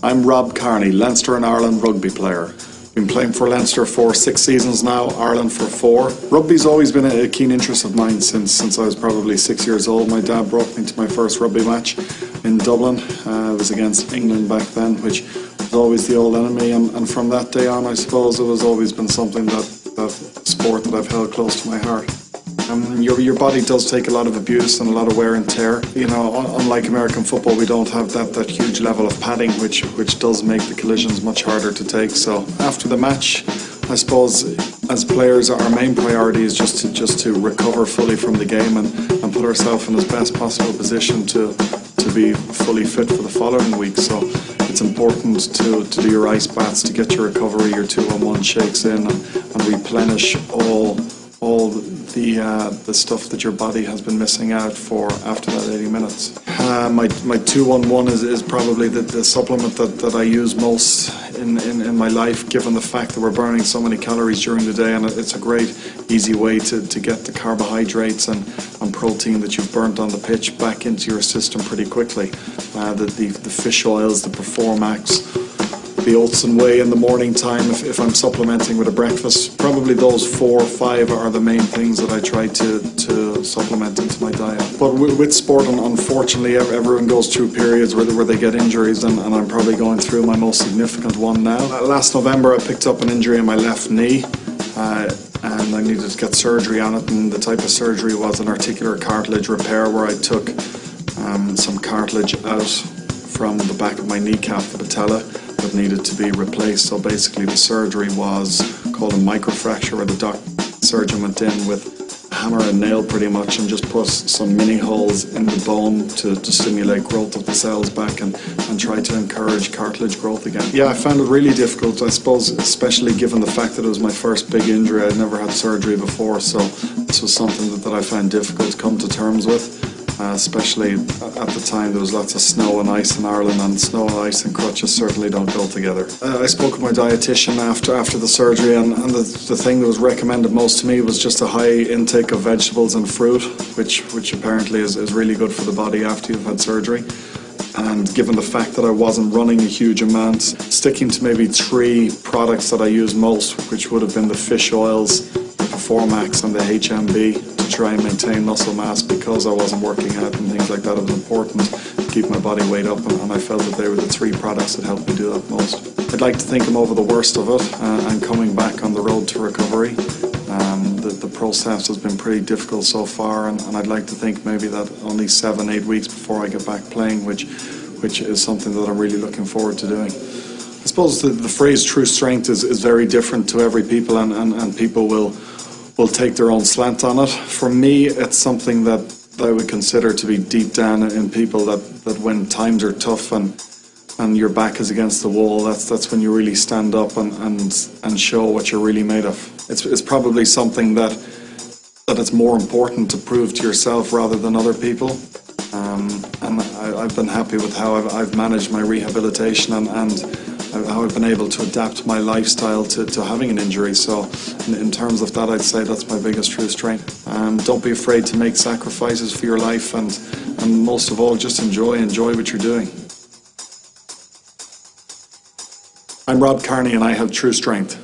I'm Rob Kearney, Leinster and Ireland rugby player. Been playing for Leinster for 6 seasons now, Ireland for 4. Rugby's always been a keen interest of mine since I was probably 6 years old. My dad brought me to my first rugby match in Dublin. It was against England back then, which was always the old enemy. And from that day on, I suppose it has always been something that sport that I've held close to my heart. Your body does take a lot of abuse and a lot of wear and tear. You know, unlike American football, we don't have that huge level of padding, which does make the collisions much harder to take. So after the match, I suppose as players, our main priority is just to recover fully from the game and put ourselves in the best possible position to be fully fit for the following week. So it's important to do your ice baths, to get your recovery, your 2-on-1 shakes in, and replenish all the stuff that your body has been missing out for after that 80 minutes. My 2-on-1 is probably the supplement that I use most in my life, given the fact that we're burning so many calories during the day, and it's a great easy way to get the carbohydrates and protein that you've burnt on the pitch back into your system pretty quickly. The fish oils, the Performax, the oats and whey in the morning time if I'm supplementing with a breakfast. Probably those 4 or 5 are the main things that I try to supplement into my diet. But with sport, unfortunately, everyone goes through periods where they get injuries, and I'm probably going through my most significant one now. Last November I picked up an injury in my left knee, and I needed to get surgery on it, and the type of surgery was an articular cartilage repair, where I took some cartilage out from the back of my kneecap, the patella, that needed to be replaced. So basically the surgery was called a microfracture, where the surgeon went in with a hammer and nail pretty much and just put some mini holes in the bone to stimulate growth of the cells back and try to encourage cartilage growth again. Yeah, I found it really difficult, I suppose, especially given the fact that it was my first big injury. I'd never had surgery before, so this was something that I found difficult to come to terms with. Especially at the time there was lots of snow and ice in Ireland, and snow and ice and crutches certainly don't go together. I spoke with my dietitian after the surgery, and the thing that was recommended most to me was just a high intake of vegetables and fruit, which apparently is really good for the body after you've had surgery. And given the fact that I wasn't running a huge amount, sticking to maybe 3 products that I use most, which would have been the fish oils, the Performax and the HMB, to try and maintain muscle mass, because I wasn't working out and things like that. It was important to keep my body weight up, and I felt that they were the 3 products that helped me do that most. I'd like to think I'm over the worst of it and coming back on the road to recovery. The process has been pretty difficult so far, and I'd like to think maybe that only 7-8 weeks before I get back playing, which is something that I'm really looking forward to doing. I suppose the phrase true strength is very different to every people, and people will take their own slant on it. For me, it's something that I would consider to be deep down in people, that when times are tough and your back is against the wall, that's when you really stand up and show what you're really made of. It's probably something that it's more important to prove to yourself rather than other people. And I've been happy with how I've managed my rehabilitation and how I've been able to adapt my lifestyle to having an injury. So in terms of that, I'd say that's my biggest true strength. Don't be afraid to make sacrifices for your life, and most of all, just enjoy what you're doing. I'm Rob Kearney, and I have true strength.